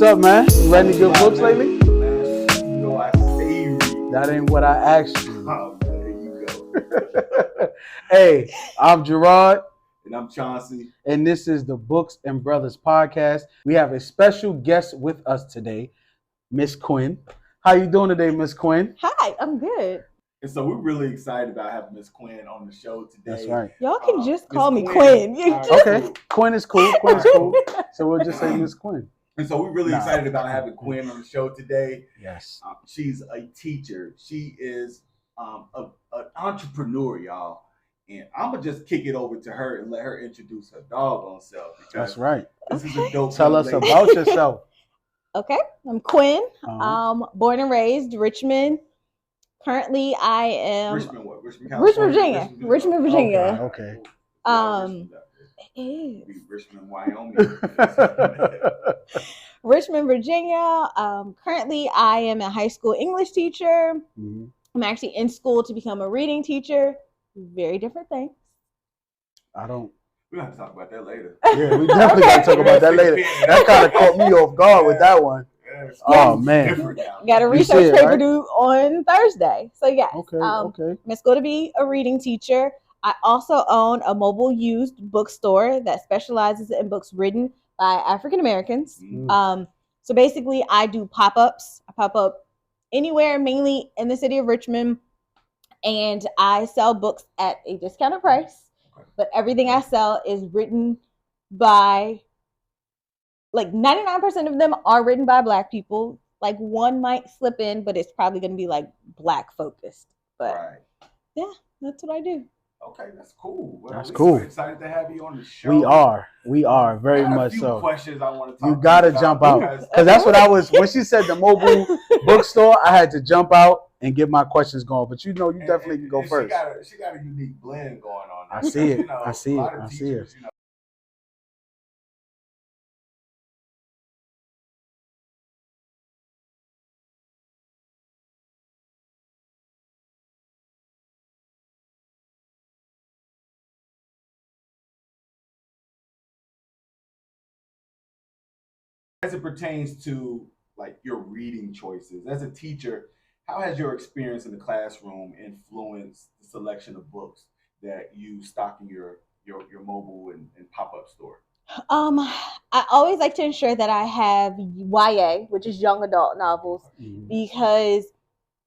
up, man? You read any good books lately? You know I stay reading. That ain't what I asked you. Oh, there you go. Hey, I'm Gerard. And I'm Chauncey. And this is the Books and Brothers podcast. We have a special guest with us today, Miss Quinn. How you doing today, Miss Quinn? Hi, I'm good. And so we're really excited about having Miss Quinn on the show today. That's right. Y'all can just call me Quinn. Quinn. Okay, Quinn is cool. Quinn's cool. So we'll just say Miss Quinn. And so we're really excited about having Quinn on the show today. Yes. She's a teacher. She is an entrepreneur, y'all. And I'm going to just kick it over to her and let her introduce her doggone self. That's right. This is a dope Tell us lady. about yourself. Okay, I'm Quinn. Uh-huh. Born and raised Richmond. Currently, I am Richmond, what? Richmond, Richmond, California? Virginia. Richmond, Virginia. Okay. It is. Richmond, Wyoming. Richmond, Virginia. Currently, I am a high school English teacher. Mm-hmm. I'm actually in school to become a reading teacher. Very different things. I don't. We'll have to talk about that later. Yeah, we definitely gonna talk about that later. That kind of caught me off guard with that one. Yes. Oh man. Got a You research see it, paper right? due on Thursday. So yes. Okay. Okay. I'm in school to be a reading teacher. I also own a mobile used bookstore that specializes in books written by African Americans. Mm. So basically, I do pop-ups. I pop up anywhere, mainly in the city of Richmond, and I sell books at a discounted price. But everything I sell is written by, like 99% of them are written by Black people. Like one might slip in, but it's probably going to be like Black focused. But Right. yeah, that's what I do. Okay, that's cool. Well, That's we're cool. so excited to have you on the show. We are very I got much a few so. questions I want to talk You gotta about jump out because that's what I was. When she said the mobile bookstore, I had to jump out and get my questions going. But you know, you definitely can go first. She got a unique blend going on. I there see because, it. I see a lot it. of I see teachers, it. As it pertains to like your reading choices as a teacher, how has your experience in the classroom influenced the selection of books that you stock in your mobile and pop-up store? I always like to ensure that I have YA, which is young adult novels, because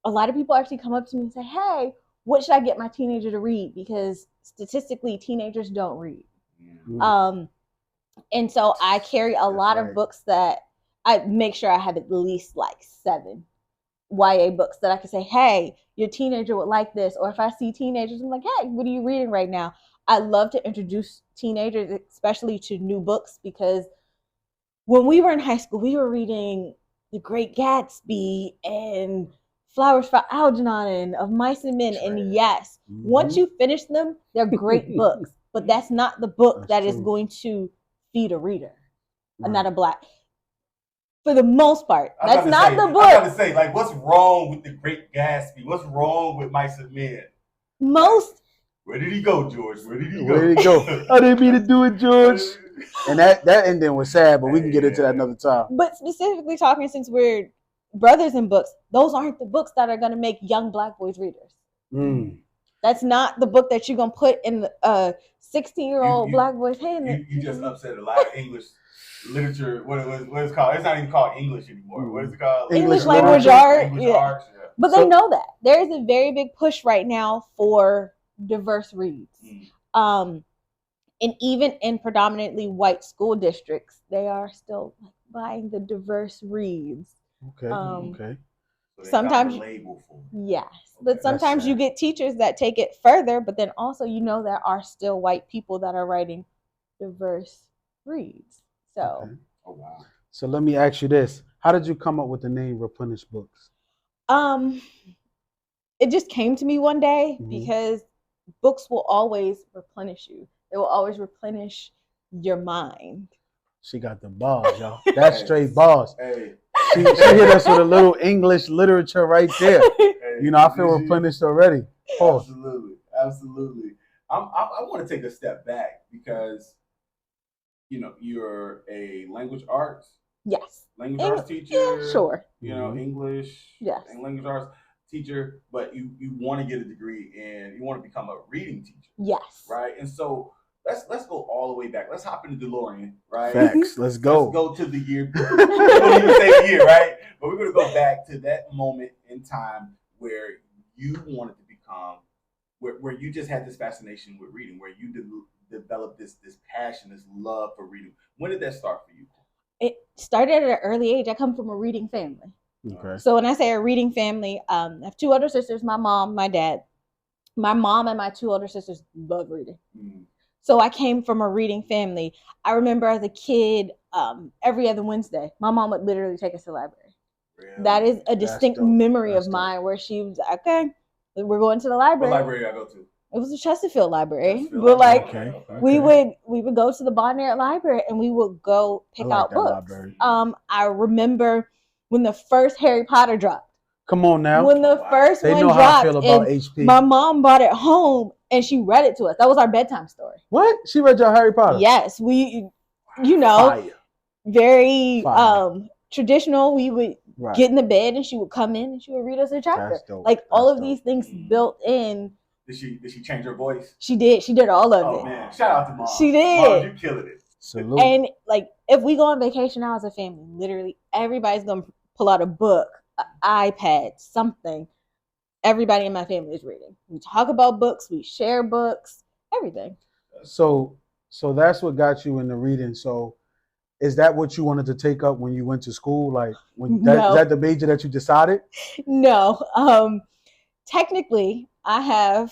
a lot of people actually come up to me and say, "Hey, what should I get my teenager to read?" Because statistically, teenagers don't read. Mm. And so I carry a lot right. of books that I make sure I have at least like 7 YA books that I can say, hey, your teenager would like this. Or if I see teenagers, I'm like, hey, what are you reading right now? I love to introduce teenagers, especially to new books, because when we were in high school, we were reading The Great Gatsby and Flowers for Algernon, Of Mice and Men. And yes, once you finish them, they're great books. But that's not the book That's that is true. going to feed a reader, Right. not a Black. For the most part, I was that's about not to say- the I was about book. to say, like, what's wrong with The Great Gatsby? What's wrong with Mice and Men? Most, Where did he go, George? Where did he go? Where did he go? I didn't mean to do it, George. And that ending was sad, but we can get into that another time. but specifically talking, since we're brothers in books, those aren't the books that are going to make young Black boys readers. Mm. That's not the book that you're going to put in a 16-year-old You- Black boy's hand. You just upset a lot of English literature. What it's called? It's not even called English anymore. What is it called? English language literature. art. English Yeah. arts, yeah. But they know that. There is a very big push right now for diverse reads. And even in predominantly white school districts, they are still buying the diverse reads. Okay. Okay. So they Sometimes- got the label for it. Yes. Okay. But sometimes you get teachers that take it further, but then also there are still white people that are writing diverse reads. So Okay. Oh wow. So let me ask you this: how did you come up with the name Replenish Books? it just came to me one day Mhm. because books will always replenish you. They will always replenish your mind. She got the bars, y'all. That's straight bars. Hey. She hit us with a little English literature right there. You know, I feel replenished already. Pause. Absolutely. I want to take a step back because, you're a language arts Yes. Language arts teacher. Yeah, sure. You know, English. Yes. And language arts teacher, but you want to get a degree and you want to become a reading teacher. Yes. Right. And so let's go all the way back. Let's hop into DeLorean, right? Facts. Let's go. Let's go to the year. We don't even say the year, right? But we're gonna go back to that moment in time where you wanted to become, where you just had this fascination with reading, where you developed this passion, this love for reading. When did that start for you? It started at an early age. I come from a reading family. Okay. So when I say a reading family, I have two older sisters, my mom, my dad. My mom and my two older sisters love reading. Mm. So I came from a reading family. I remember as a kid, every other Wednesday, my mom would literally take us to the library. Really? That is a distinct memory of mine where she was like, okay, we're going to the library. What library I go to? It was the Chesterfield Library. But like we would go to the Bonnier Library and we would go pick out books. I remember when the first Harry Potter dropped. Come on now. When the first one dropped, how I feel about HP. My mom brought it home and she read it to us. That was our bedtime story. What? She read your Harry Potter? Yes. We, you know, very traditional. We would get in the bed and she would come in and she would read us a chapter. Like all of these things built in. Did she change her voice? She did. She did all of it. Oh man, shout out to mom. She did. Mom, you killed it. Salute. And like if we go on vacation now as a family, literally everybody's gonna pull out a book, an iPad, something. Everybody in my family is reading. We talk about books, we share books, everything. So that's what got you into reading. So is that what you wanted to take up when you went to school? Like when is that the major that you decided? No. Technically, I have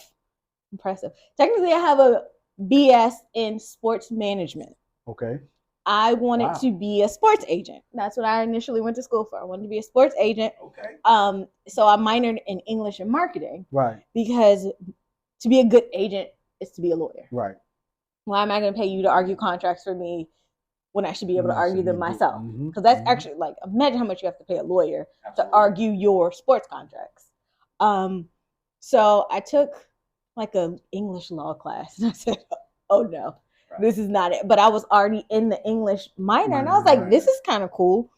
a BS in sports management. Okay. I wanted to be a sports agent. That's what I initially went to school for. I wanted to be a sports agent. Okay. So I minored in English and marketing. Right. Because to be a good agent is to be a lawyer. Right. Why am I going to pay you to argue contracts for me when I should be able to argue them myself? Because that's actually like, imagine how much you have to pay a lawyer to argue your sports contracts. So I took like an English law class and I said, oh no, this is not it. But I was already in the English minor and I was like, this is kind of cool.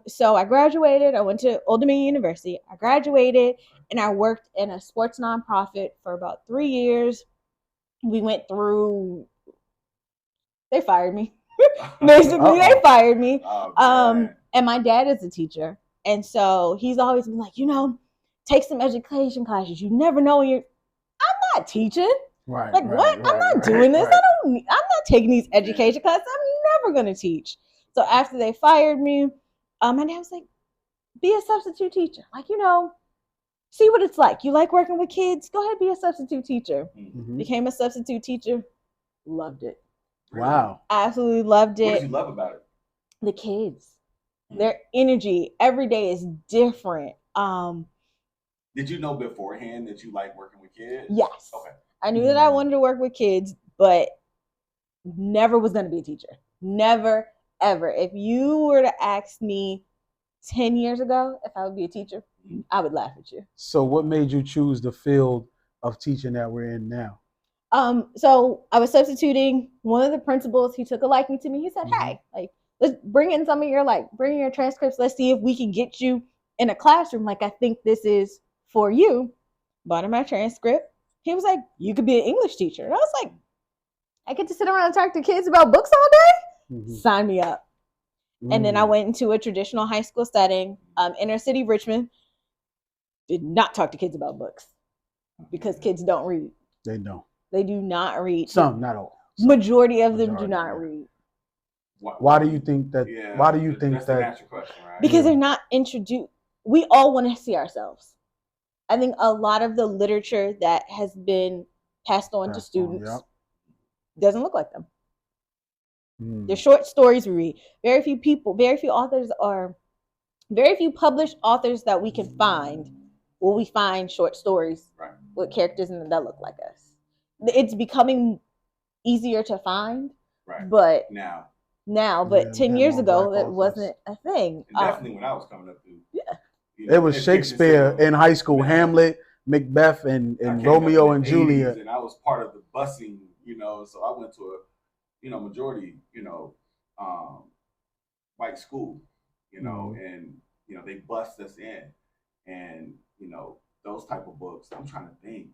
So I graduated. I went to Old Dominion University. I graduated and I worked in a sports nonprofit for about 3 years. We went through, they fired me. Basically, they fired me. And my dad is a teacher. And so he's always been like, take some education classes. You never know when I'm not teaching. Right. Like what? I'm not doing this. I'm not taking these education classes. I'm never going to teach. So after they fired me, my dad was like, be a substitute teacher. Like, see what it's like. You like working with kids? Go ahead, be a substitute teacher. Mm-hmm. Became a substitute teacher. Loved it. Wow. Absolutely loved it. What did you love about it? The kids. Their energy every day is different. Did you know beforehand that you like working with kids? Yes. Okay. I knew that I wanted to work with kids, but never was going to be a teacher. Never, ever. If you were to ask me 10 years ago if I would be a teacher, I would laugh at you. So what made you choose the field of teaching that we're in now? So I was substituting. One of the principals, he took a liking to me. He said, hey, like, let's bring in some of your, bring in your transcripts. Let's see if we can get you in a classroom. Like, I think this is for you. Bought him my transcript. He was like, you could be an English teacher. And I was like, I get to sit around and talk to kids about books all day? Mm-hmm. Sign me up. Mm-hmm. And then I went into a traditional high school setting, inner city Richmond. Did not talk to kids about books because kids don't read. They don't. They do not read. Some, not all. Some. Majority of them do not read. Why do you think that? Yeah, why do you think that's that? The natural question, right? Because they're not introduced. We all want to see ourselves. I think a lot of the literature that has been passed on to students doesn't look like them. They're short stories we read. Very few published authors that we can find. Will we find short stories with characters in them that look like us? It's becoming easier to find, but but 10 years ago it wasn't a thing. And definitely when I was coming up, it was Shakespeare in high school, Hamlet, Macbeth, and Romeo and Juliet. And I was part of the busing, so I went to a, majority, white school, and they bust us in, and those type of books. I'm trying to think.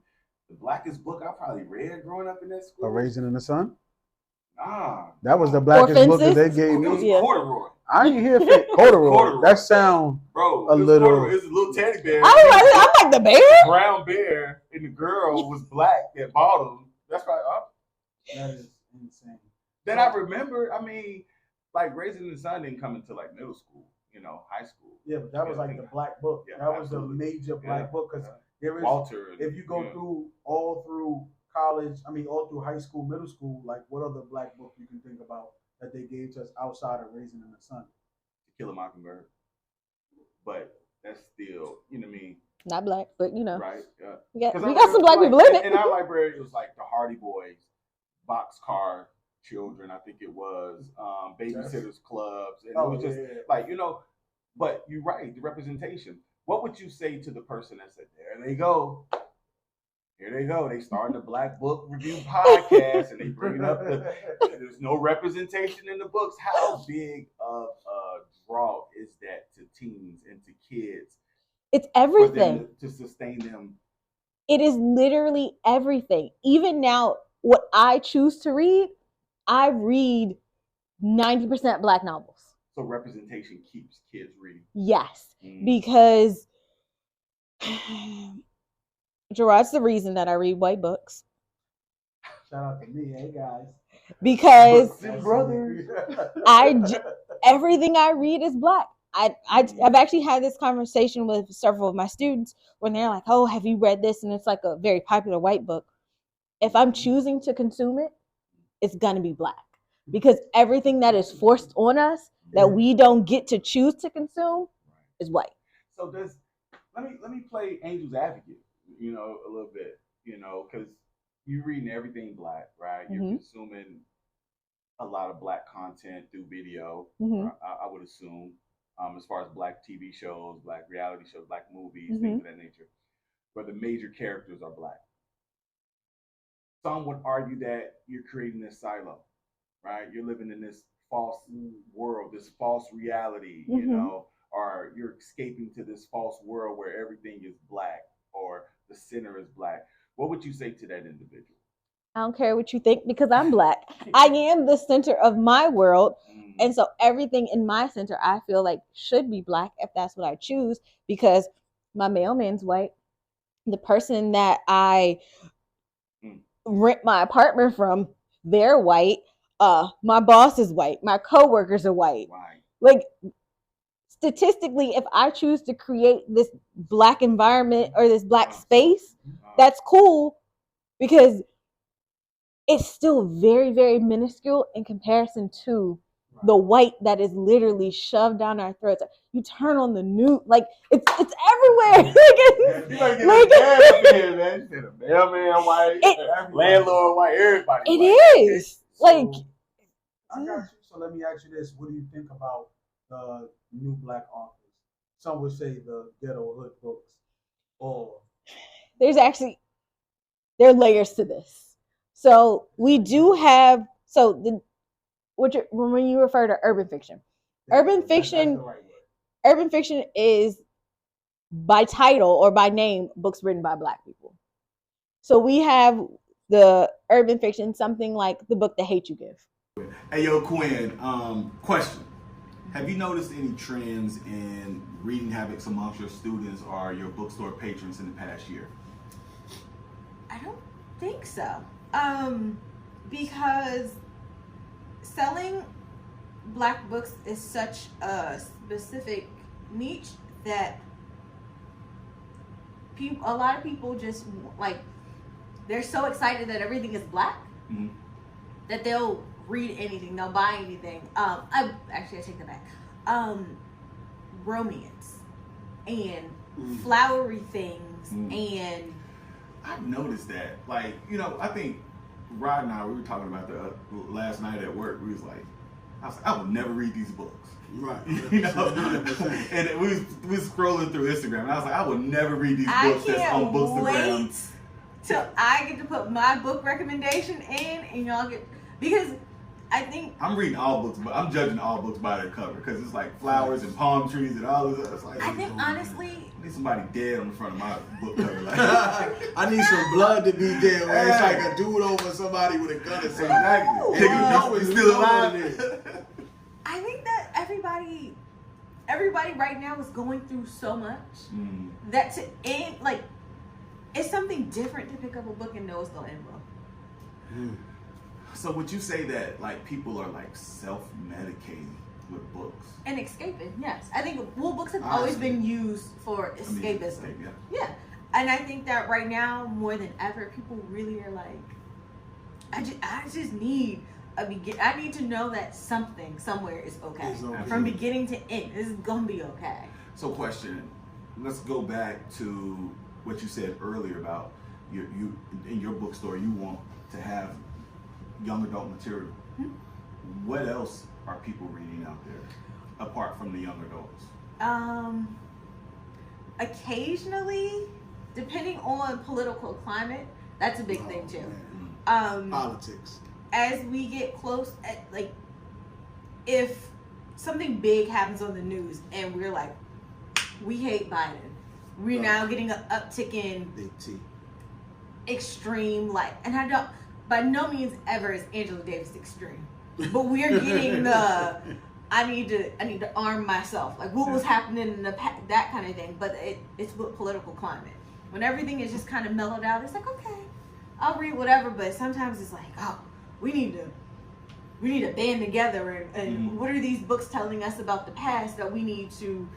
The blackest book I probably read growing up in that school. A Raisin in the Sun. Nah, that was the blackest book that they gave It was me. Corduroy. I ain't here for corduroy. That sound bro. a little. It's a little teddy bear. I'm like the bear. Brown bear, and the girl was black at bottom. That's right. That is insane. Then I remember. I mean, like Raisin in the Sun didn't come until like middle school. High school. Yeah, but that was like the black book. Yeah, that was the major black book because there is Walter. If you go all through college, all through high school, middle school, like what other black book you can think about that they gave to us outside of Raisin in the Sun? To Kill a Mockingbird. But that's still, what I mean? Not black, but right? We got some black people in it. In our library, it was like the Hardy Boys, Boxcar Children, I think it was, Babysitters Clubs, and it was just like But you're right, the representation. What would you say to the person that said, "There they go, here they go, they starting the Black Book Review podcast, and they bringing up there's no representation in the books"? How big of a draw is that to teens and to kids? It's everything to sustain them. It is literally everything. Even now, what I choose to read, I read 90% black novels. So representation keeps kids reading. Yes, because Gerard's the reason that I read white books. Shout out to me, hey guys. Because brothers, everything I read is black. I've actually had this conversation with several of my students when they're like, "Oh, have you read this?" And it's like a very popular white book. If I'm choosing to consume it, it's gonna be black, because everything that is forced on us that we don't get to choose to consume is white. So let me play Angel's Advocate, a little bit, because you're reading everything black, right? You're consuming a lot of black content through video, I would assume, as far as black TV shows, black reality shows, black movies, things of that nature, where the major characters are black. Some would argue that you're creating this silo, right? You're living in this false world, this false reality, or you're escaping to this false world where everything is black or the center is black. What would you say to that individual? I don't care what you think, because I'm black. I am the center of my world. And so everything in my center, I feel like should be black if that's what I choose, because my mailman's white. The person that I rent my apartment from, they're white. My boss is white. My coworkers are white. Right. Like, statistically, if I choose to create this black environment or this black space, that's cool, because it's still very, very minuscule in comparison to the white that is literally shoved down our throats. You turn on the news, like it's everywhere. You gotta get up here, man. You said a mailman white, landlord white, everybody. It white. is. Like, I got you. So let me ask you this: what do you think about the new black authors? Some would say the ghetto hood books, or there are layers to this. So we do have when you refer to urban fiction, urban fiction is by title or by name books written by black people. So we have the urban fiction, something like the book The Hate You Give. Hey, yo, Quinn, question. Have you noticed any trends in reading habits amongst your students or your bookstore patrons in the past year? I don't think so. Because selling black books is such a specific niche that a lot of people just they're so excited that everything is black that they'll read anything, they'll buy anything. I take that back. Romance and flowery things and I've noticed that. I think Rod and I, we were talking about the last night at work. I was like, I would never read these books. right? 100%. And we was scrolling through Instagram, and I was like, I would never read these books that's on Bookstagram. Till I get to put my book recommendation in, and y'all get, because I think I'm reading all books, but I'm judging all books by their cover because it's like flowers and palm trees and all this. It's like, I think honestly, I need somebody dead on the front of my book cover. Like, I need some blood to be there. Where it's like a dude over somebody with a gun or something. exactly. And you know He's it's still what it alive. is. I think that everybody right now is going through so much that to end, like, it's something different to pick up a book and know it's gonna end well. So would you say that like people are like self-medicating with books? And escaping, yes. I think books have always been used for escapism. Yeah. And I think that right now more than ever, people really are like, I just need I need to know that something somewhere is okay. From beginning to end. This is gonna be okay. So question, let's go back to what you said earlier about you in your bookstore you want to have young adult material. What else are people reading out there apart from the young adults? Occasionally, depending on political climate, that's a big thing too. Politics. As we get close, like if something big happens on the news and we're like, we hate Biden, we're now getting an uptick in Big T. extreme, like, and I don't, by no means ever is Angela Davis extreme, but we're getting the I need to arm myself, like what was happening in the that kind of thing. But it's with political climate, when everything is just kind of mellowed out, it's like, okay, I'll read whatever. But sometimes it's like, oh, we need to band together and what are these books telling us about the past that we need to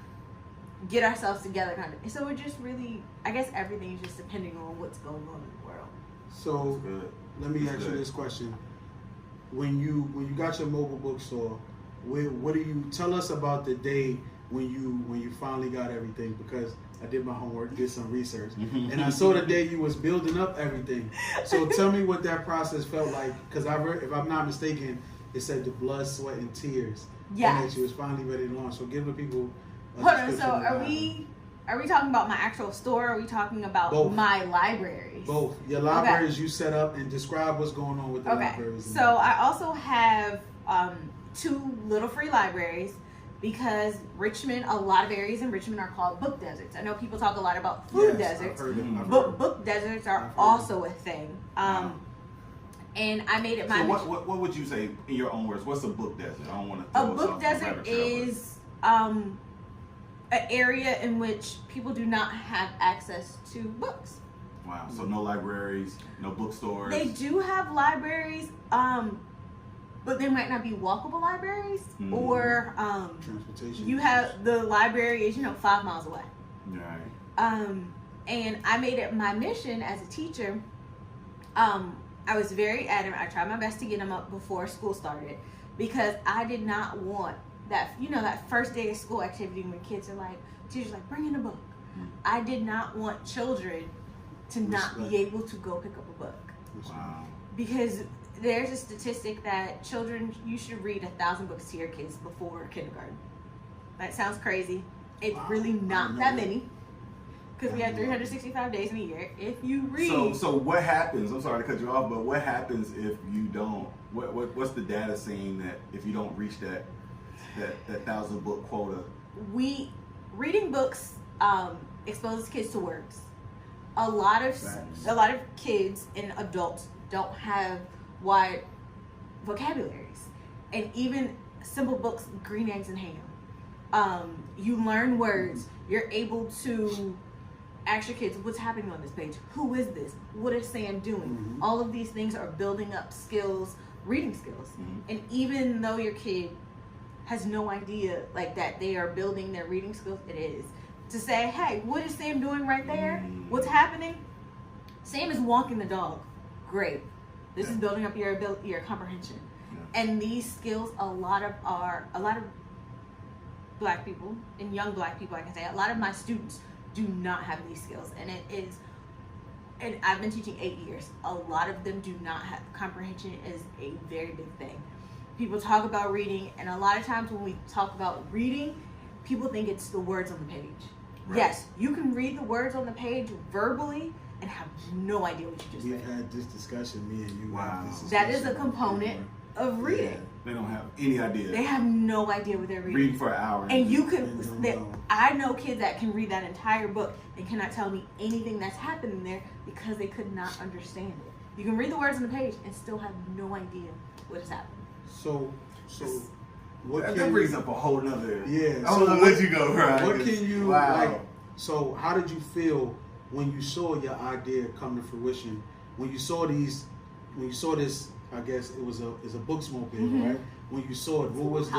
get ourselves together, kind of. So it just really, I guess everything is just depending on what's going on in the world. So let me ask you this question: when you got your mobile bookstore, what do you tell us about the day when you finally got everything? Because I did my homework, did some research, and I saw the day you was building up everything. So tell me what that process felt like, because I read, if I'm not mistaken, it said the blood, sweat, and tears. Yeah. And that you was finally ready to launch. So give the people. Hold on. So are we talking about my actual store? Or are we talking about Both. My libraries? Both. Your libraries you set up, and describe what's going on with the libraries. So I also have 2 little free libraries, because Richmond, a lot of areas in Richmond are called book deserts. I know people talk a lot about food deserts, but book deserts are also a thing. And I made it my mission. What would you say in your own words? What's a book desert? I don't want to. A book desert is an area in which people do not have access to books. Wow. So no libraries, no bookstores. They do have libraries, but they might not be walkable libraries, or transportation. you have the library is 5 miles away. Right. And I made it my mission as a teacher. I was very adamant. I tried my best to get them up before school started, because I did not want that, that first day of school activity when kids are like, teachers like, bring in a book. I did not want children to not be able to go pick up a book. Wow. Because there's a statistic that children, you should read 1,000 books to your kids before kindergarten. That sounds crazy. It's really not that many, because we have 365 days in a year. If you read, so what happens? I'm sorry to cut you off, but what happens if you don't? What's the data saying that if you don't reach that 1,000 book quota? Reading books exposes kids to words. A lot of kids and adults don't have wide vocabularies, and even simple books, Green Eggs and Ham. You learn words. You're able to ask your kids, what's happening on this page? Who is this? What is Sam doing? All of these things are building up skills, reading skills. And even though your kid has no idea like that they are building their reading skills, it is. To say, hey, what is Sam doing right there? What's happening? Sam is walking the dog. Great. This is building up your ability, your comprehension. And these skills, a lot of Black people and young Black people, I can say, a lot of my students do not have these skills. And I've been teaching 8 years. A lot of them do not have, comprehension is a very big thing. People talk about reading, and a lot of times when we talk about reading, people think it's the words on the page. Right. Yes, you can read the words on the page verbally and have no idea what you just read. We've had this discussion, me and you. Wow. That is a component of reading. They don't have any idea. They have no idea what they're reading. Reading for an hour. And you could, I know kids that can read that entire book and cannot tell me anything that's happening there because they could not understand it. You can read the words on the page and still have no idea what is happening. So what that brings up a whole nother. Yeah. I'm gonna let you go, right? What can you wow. So how did you feel when you saw your idea come to fruition? When you saw this, I guess it was a booksmobile, right? When you saw it, what was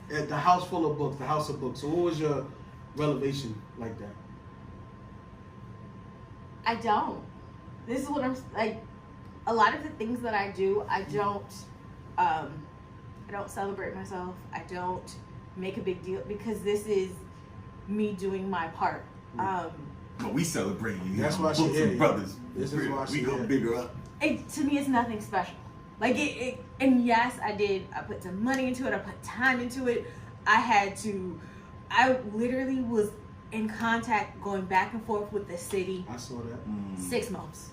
the house full of books, the house of books. So what was your revelation like that? I don't. This is what I'm like. A lot of the things that I do, I don't celebrate myself. I don't make a big deal because this is me doing my part. But we celebrate you. That's why Books and brothers. This is why we go bigger up. To me, it's nothing special. Like it, and yes, I did. I put some money into it. I put time into it. I literally was in contact, going back and forth with the city. I saw that. 6 months.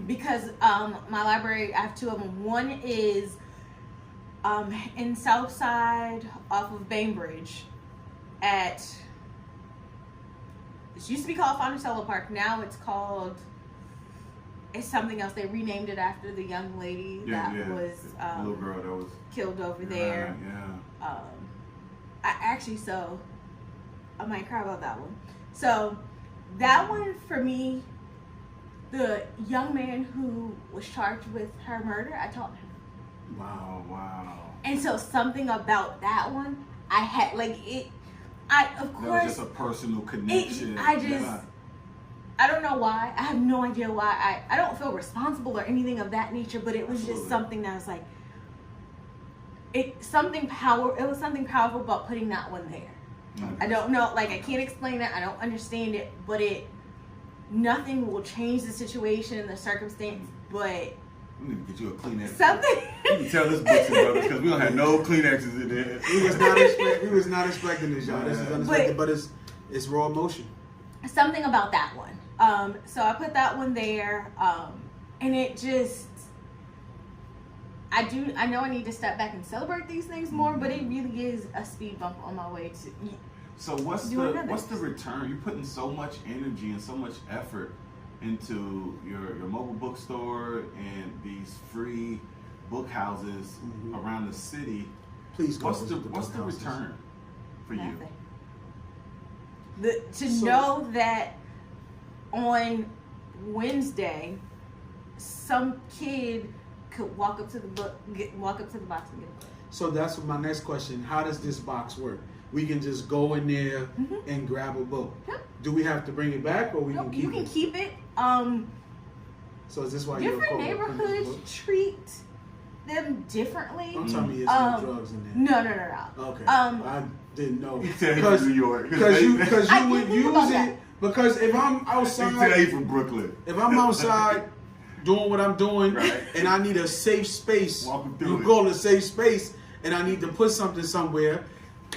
Because my library, I have 2 of them. One is in Southside off of Bainbridge at, it used to be called Fontainebleau Park. Now it's something else. They renamed it after the young lady that was little girl that was killed over there. I might cry about that one. So that one for me, the young man who was charged with her murder, I taught him. Wow. And so something about that one, I had of course. That was just a personal connection. I don't know why. I have no idea why. I don't feel responsible or anything of that nature, but it was just something that was like, it was something powerful about putting that one there. I don't know, I can't explain it. I don't understand it, but nothing will change the situation, the circumstance, but we need to get you a Kleenex. Something. You can tell this Books and Brothers because we don't have no Kleenexes in there. We was not expecting this, y'all. This is unexpected, but it's raw emotion. Something about that one. So I put that one there, and it just, I know I need to step back and celebrate these things more, but it really is a speed bump on my way to. So what's the return? You're putting so much energy and so much effort into your mobile bookstore and these free book houses around the city. Please go. What's the return for you? Know that on Wednesday, some kid could walk up to the box and get a book. So that's my next question. How does this box work? We can just go in there and grab a book. Yep. Do we have to bring it back, or can keep it? You can keep it. So is this why different neighborhoods treat them differently? Don't tell me it's no drugs in there. No. Okay. I didn't know. Because New York. Because you would use it. Because if I'm outside, you from Brooklyn. If I'm outside doing what I'm doing, and I need a safe space, you call it a safe space, and I need to put something somewhere.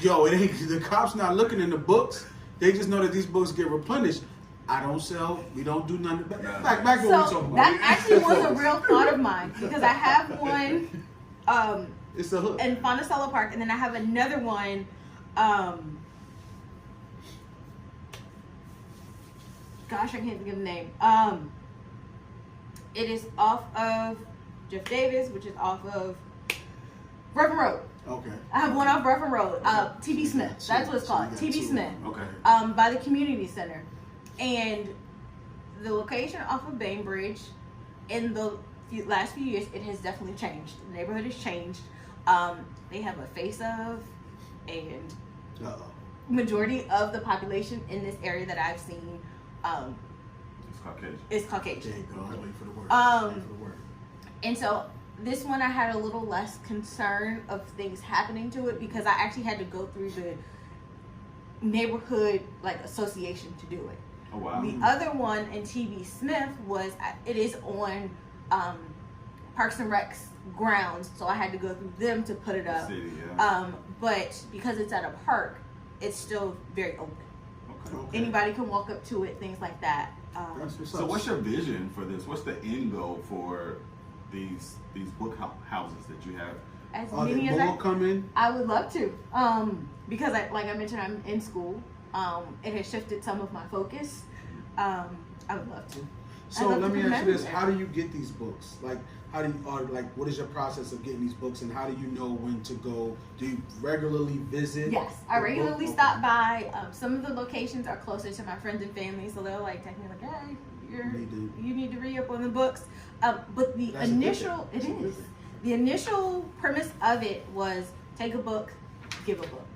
Yo, it ain't the cops not looking in the books. They just know that these books get replenished. I don't sell. We don't do nothing. Back to what we're talking about. That actually was a real thought of mine because I have one. It's the hook in Fontainebleau Park, and then I have another one. Gosh, I can't think of the name. It is off of Jeff Davis, which is off of Ruffin Road. Okay. I have one off Ruffin Road. T.B. Smith. That's what it's called. T.B. Smith. Okay. By the community center. And the location off of Bainbridge, in the last few years, it has definitely changed. The neighborhood has changed. They have a face of, and majority of the population in this area that I've seen, it's Caucasian. It's Caucasian. There you go. Wait for the word. And so this one I had a little less concern of things happening to it because I actually had to go through the neighborhood association to do it. Oh wow. The other one in T.B. Smith it is on Parks and Rec's grounds, so I had to go through them to put it up. City, yeah. But because it's at a park, it's still very open. Okay. Anybody can walk up to it, things like that. So what's your vision for this? What's the end goal for these book houses that you have as Are many there as more coming? I would love to. Because like I mentioned, I'm in school. It has shifted some of my focus. I would love to. So let me ask you this: how do you get these books? Like, how do you, what is your process of getting these books, and how do you know when to go? Do you regularly visit? Yes, I regularly stop by. Some of the locations are closer to my friends and family, so they'll like text me like, "Hey, you need to read up on the books." But the initial premise of it was take a book, give a book.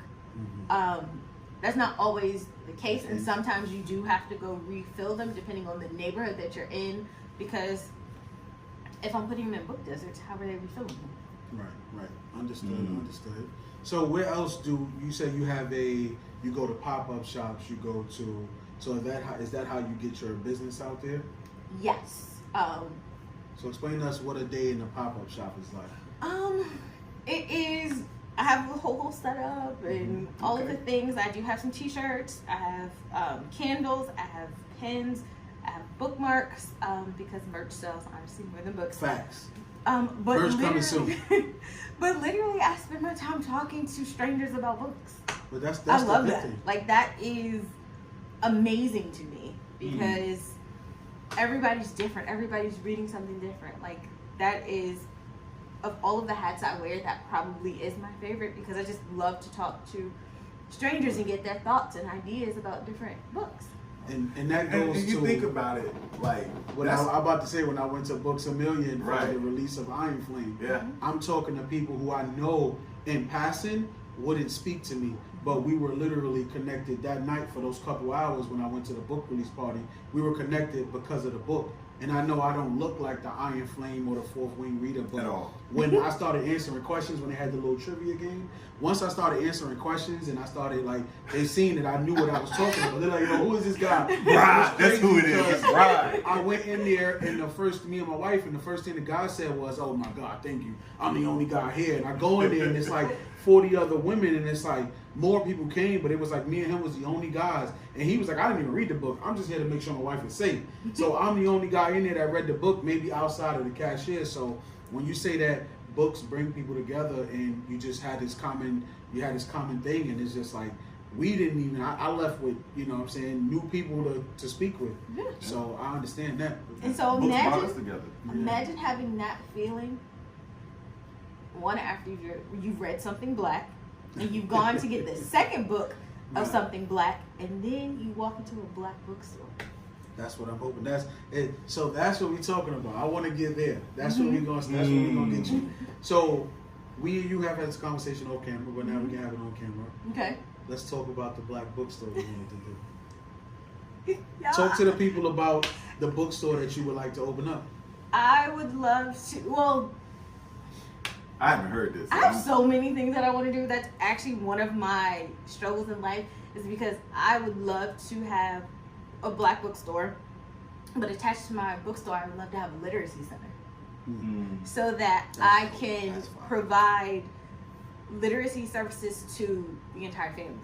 That's not always the case, and sometimes you do have to go refill them depending on the neighborhood that you're in, because if I'm putting them in book deserts, how are they refilling them? Right. Understood. So where else do you say you go to pop-up shops, you go to, so is that how you get your business out there? Yes. So explain to us what a day in the pop-up shop is like. It is, I have a whole setup and all of the things. I do have some t-shirts, I have candles, I have pens, I have bookmarks, because merch sells honestly more than books. Facts. But merch coming soon. But literally, I spend my time talking to strangers about books. But that's I love that. thing. Like, that is amazing to me, because everybody's different. Everybody's reading something different. Like, that is, of all of the hats I wear, that probably is my favorite, because I just love to talk to strangers and get their thoughts and ideas about different books. And that goes and you to, think about it, like what I'm about to say, when I went to Books A Million for Right. the release of Iron Flame, Yeah. I'm talking to people who I know in passing wouldn't speak to me, but we were literally connected that night for those couple hours when I went to the book release party. We were connected because of the book. And I know I don't look like the Iron Flame or the Fourth Wing Reader, but At all. when I started answering questions, when they had the little trivia game, once I started answering questions and I started, like, they seen that I knew what I was talking about. They're like, yo, who is this guy? Right, that's who it is. Right. I went in there, and me and my wife, and the first thing the guy said was, oh my God, thank you. I'm the only guy here. And I go in there, and it's like 40 other women, and it's like more people came, but it was like me and him was the only guys. And he was like, I didn't even read the book. I'm just here to make sure my wife is safe. So I'm the only guy in there that read the book, maybe outside of the cashier. So when you say that books bring people together, and you just had this common thing, and it's just like, we didn't even, I left with, you know what I'm saying, new people to speak with. Yeah. So I understand that. And so Books brought us together. imagine having that feeling, one, after you've read something Black, and you've gone to get the second book of something Black, and then you walk into a Black bookstore. That's what I'm hoping. That's it. So that's what we're talking about. I want to get there. That's what we're going. That's what we're going to get you. So we and you have had this conversation off camera, but now we can have it on camera. Okay. Let's talk about the Black bookstore we wanted to do. Yeah. Talk to the people about the bookstore that you would like to open up. I would love to. Well, I haven't heard this. I have so many things that I want to do. That's actually one of my struggles in life, is because I would love to have a Black bookstore, but attached to my bookstore, I would love to have a literacy center, so that I can provide literacy services to the entire family.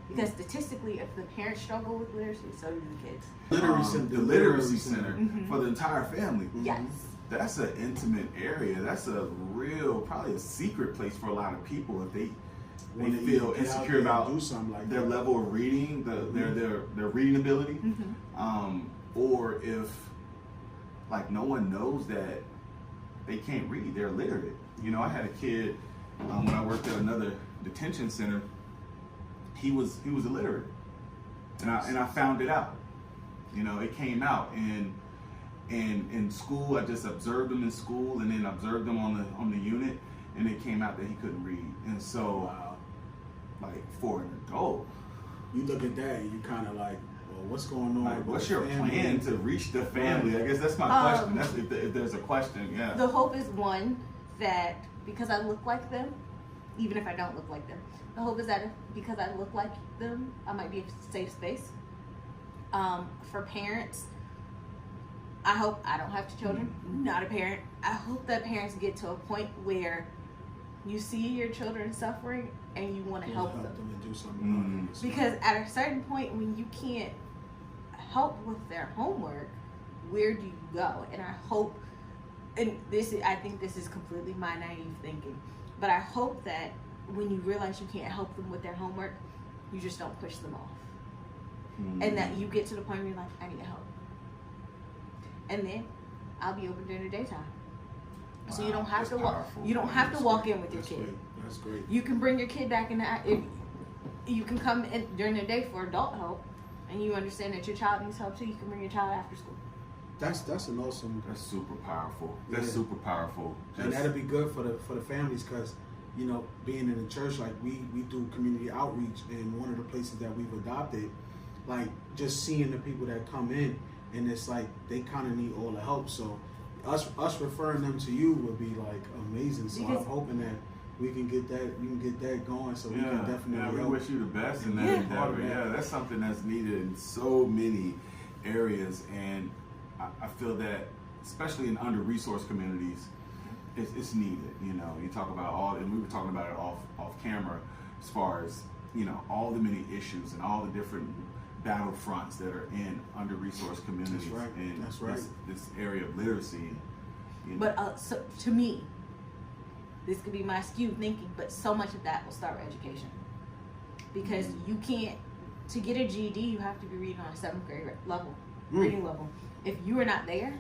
Because statistically, if the parents struggle with literacy, so do the kids. The literacy center for the entire family. Yes. That's an intimate area. That's a real, probably a secret place for a lot of people if they feel insecure about their level of reading, their reading ability, or if like no one knows that they can't read, they're illiterate. You know, I had a kid when I worked at another detention center. He was illiterate, and I found it out. You know, it came out, and in school, I just observed him in school, and then observed him on the unit, and it came out that he couldn't read. And so, like, for an adult, you look at that and you kind of like, well, what's going on? Like, what's your plan to reach the family? I guess that's my question. That's if there's a question. Yeah. The hope is, one, that because I look like them, even if I don't look like them, the hope is that because I look like them, I might be a safe space. For parents, I hope I don't have children, not a parent. I hope that parents get to a point where you see your children suffering and you want to help them to do something. Because at a certain point, when you can't help with their homework, where do you go? And I hope, and I think this is completely my naive thinking, But I hope that when you realize you can't help them with their homework, you just don't push them off. And that you get to the point where you're like, I need help. And then I'll be open during the daytime. Wow, So you don't have to powerful. you don't have to walk in with your That's kid. great. That's great. You can bring your kid back in the you can come in during the day for adult help, and you understand that your child needs help too. You can bring your child after school. That's an awesome. That's super powerful. That's super powerful. And that'll be good for the families, because you know, being in the church, like we do community outreach, and one of the places that we've adopted, like just seeing the people that come in, and it's like they kind of need all the help. So us referring them to you would be like amazing. So I'm hoping that we can get that going, so we can definitely we help. wish you the best in that endeavor. Yeah, that's something that's needed in so many areas, and I feel that especially in under-resourced communities, it's needed. You know, you talk about all, and we were talking about it off camera, as far as, you know, all the many issues and all the different battle fronts that are in under-resourced communities. That's right. And That's right. This area of literacy. You know. But so, to me, this could be my skewed thinking, but so much of that will start with education. Because you can't, to get a GED, you have to be reading on a 7th grade level, reading level. If you are not there,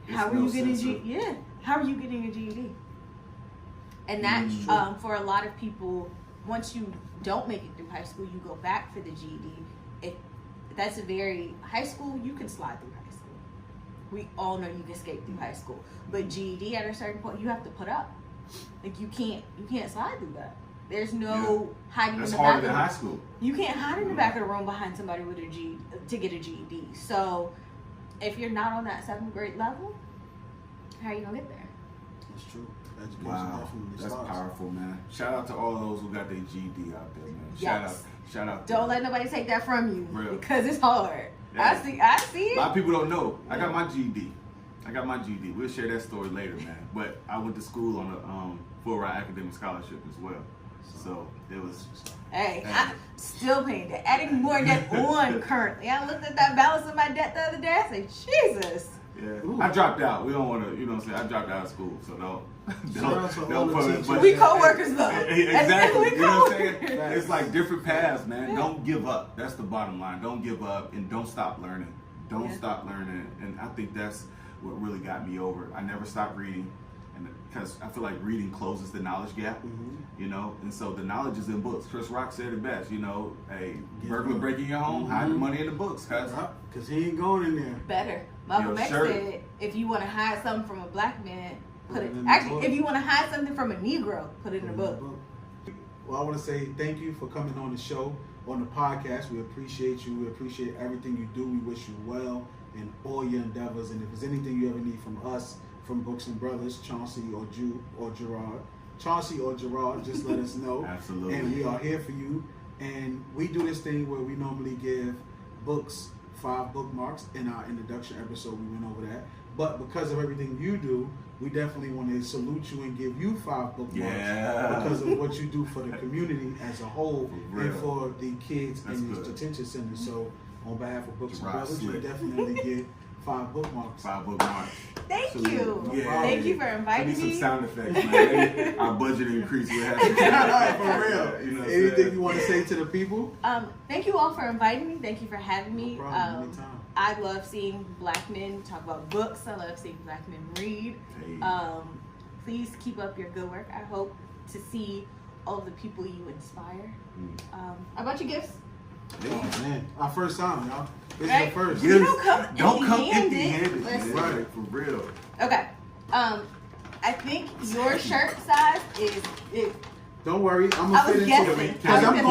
how are you getting a GED? Yeah, how are you getting a GED? And that, for a lot of people, once you don't make it through high school, you go back for the GED. That's a very, high school, you can slide through high school. We all know you can skate through high school. But GED, at a certain point, you have to put up. Like, you can't slide through that. There's no hiding in the back of the room. That's harder than high school. You can't hide in the back of the room behind somebody with a GED to get a GED. So, if you're not on that 7th grade level, how are you gonna get there? That's true. Education Wow, that's powerful, man. Shout out to all those who got their GED out there, man. Yes. Shout out. Don't let nobody take that from you, Real. because it's hard. Yeah. I see it. A lot of people don't know. I got my GED. We'll share that story later, man. But I went to school on a full ride academic scholarship as well. So it was. Hey, I'm still paying debt. Adding more debt on currently. I looked at that balance of my debt the other day. I said, Jesus. Yeah, ooh. I dropped out. We don't want to, you know what I'm saying? I dropped out of school, so don't put it. We co-workers though. Exactly. You know what I'm saying? It's like different paths, man. Don't give up. That's the bottom line. Don't give up, and don't stop learning. Don't stop learning. And I think that's what really got me over it. I never stopped reading, and because I feel like reading closes the knowledge gap. You know, and so the knowledge is in books. Chris Rock said it best. You know, a burglar breaking your home, hide the money in the books, because he ain't going in there. Better. Malcolm X said, if you want to hide something from a black man, if you want to hide something from a Negro, put it in a book. Well, I want to say thank you for coming on the show, on the podcast. We appreciate you. We appreciate everything you do. We wish you well in all your endeavors. And if there's anything you ever need from us, from Books and Brothers, Chauncey or Gerard, just let us know. Absolutely. And we are here for you. And we do this thing where we normally give books 5 bookmarks. In our introduction episode, we went over that. But because of everything you do, we definitely want to salute you and give you 5 bookmarks because of what you do for the community as a whole and for the kids in these detention centers. So on behalf of Books and Brothers, you definitely get 5 bookmarks. 5 bookmarks. Thank you. Yeah. Thank you for inviting me. Some sound effects, man. Our budget increased. We have for real. You know, anything you want to say to the people? Thank you all for inviting me. Thank you for having me. No problem. Anytime. I love seeing black men talk about books. I love seeing black men read. Hey. Please keep up your good work. I hope to see all the people you inspire. I bought you gifts. Oh, man. Our first time, y'all. This Right? is the first. You Don't come empty-handed. empty-handed. Right, for real. Okay. I think your shirt size is Don't worry, I'm gonna fit into it because I'm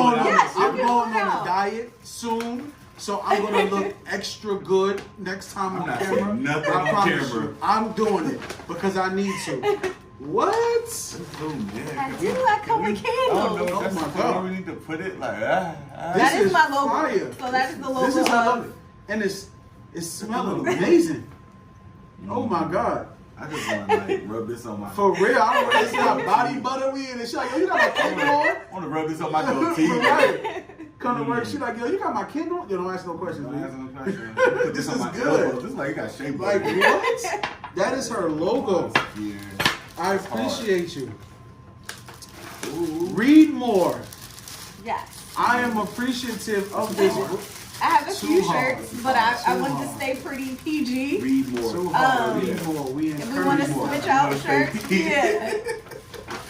going on a diet soon, so I'm gonna look extra good next time on camera. Nothing on camera. I'm doing it because I need to. What? I do like colored candles. Oh my God! We need to put it like that is my logo. Fire. So that is the logo. This is how I love it, and it's smelling amazing. Oh my God! I just want to like rub this on my. For real, I don't want to got body butter weed and shit. Like, yo, you got my Kindle on? I want to rub this on my goatee. Right. Come to work, she like, yo, you got my Kindle? You don't ask no questions, man. This is good. This is like you got shape. Like what? That is her logo. Yeah. I appreciate you. Read more. Yes. I am appreciative of this. I have a few Too hard. shirts, but I Too wanted hard. to stay pretty PG. Read more. Too hard. Yeah. Read more. We If we want to encourage more. switch out wanna stay shirts, PG. yeah.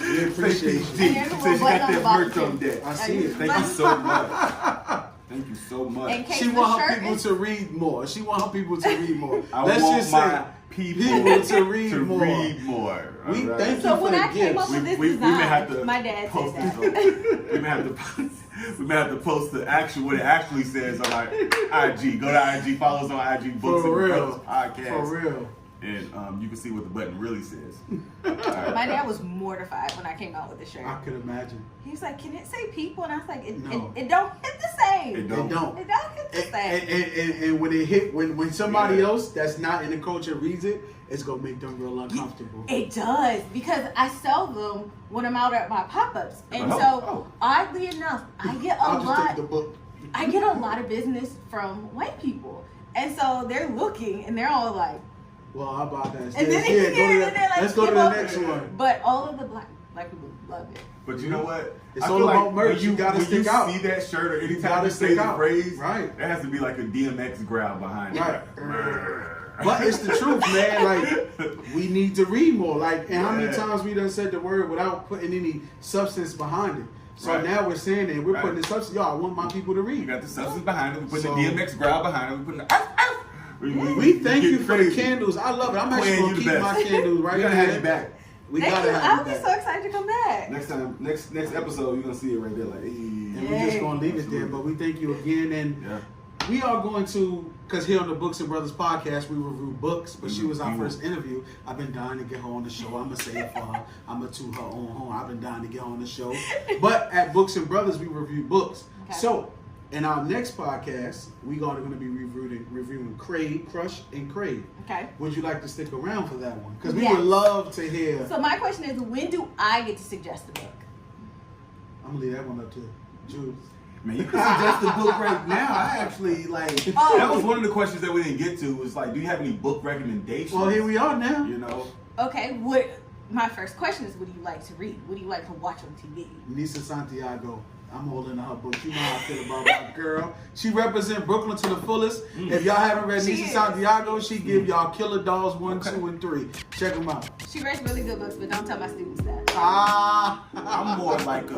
We appreciate you. And here's a So little she button got on the that bottom, merch on too. deck. I see it. Thank you so much. Thank you so much. In case She the want her shirt people is- to read more. She want her people to read more. I Let's want just my say people to read more. Read more. We All right? thank So you when for I the came gifts. up with this We may have design, to my dad post said this that. we may have to post the actual what it actually says on our IG. Go to IG, follow us on IG, Books For and real. Brothers Podcast. For real. And you can see what the button really says. My dad was mortified when I came out with the shirt. I could imagine. He was like, "Can it say people?" And I was like, No. it don't hit the same. It They don't. It don't hit the same." And when it hit, when somebody Yeah. else that's not in the culture reads it, it's gonna make them real uncomfortable. It does, because I sell them when I'm out at my pop-ups, and Oh. oddly enough, I get a I'll just lot. take the book. I get a lot of business from white people, and so they're looking and they're all like, Well, how about that? and then Yeah, they go to and they're like, let's go to "Give the up." next one. But all of the black people love it. But you know what? It's I all feel about like merch. when You gotta when stick you out. see that shirt or You anytime gotta you say stick the out. phrase, Right. there has to be like a DMX growl behind Right. it. But it's the truth, man. Like, we need to read more. Like, and how many Yeah. times we done said the word without putting any substance behind it. So Right. now we're saying it. We're Right. putting the substance. Yo, I want my people to We read. got the substance behind it. We put So- the DMX growl behind it. We put the We thank get you for the crazy. candles. I love it. I'm actually Quinn, gonna you the keep my best. candles right We're gonna here. have you back. We Thank gotta you. have I'll you be back. so excited to come back. Next time, next episode, you're gonna see it right there. Like, And we're just gonna leave it there. But we thank you again, and yeah. we are going to, because here on the Books and Brothers podcast, we review books, but she was our Mhm. first interview. I've been dying to get her on the show. I'm going to say it for her. I'm going to toot her on home. I've been dying to get her on the show. But at Books and Brothers, we review books. Okay. So, in our next podcast, we are going to be reviewing Crave, Crush, and Crave. Okay. Would you like to stick around for that one? Because we Yes. would love to hear. So my question is, when do I get to suggest a book? I'm going to leave that one up to Jules. Man, you can suggest the book right now. I actually like. Oh. That was one of the questions that we didn't get to. Was like, do you have any book recommendations? Well, here we are now. You know. Okay. My first question is, what do you like to read? What do you like to watch on TV? Nisa Santiago. I'm all into her book. You know how I feel about my girl. She represents Brooklyn to the fullest. If y'all haven't read She Nisa is. Santiago, she give y'all Killer Dolls 1, 2, and 3. Check them out. She writes really good books, but don't tell my students that. I'm more like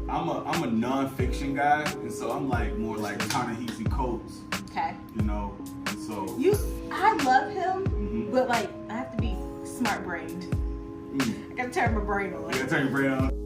I'm a non-fiction guy, and so I'm like more like Ta-Nehisi Coates, Okay. you know. And so I love him, Mhm. but like I have to be smart brained. I gotta turn my brain on. you gotta turn your brain on.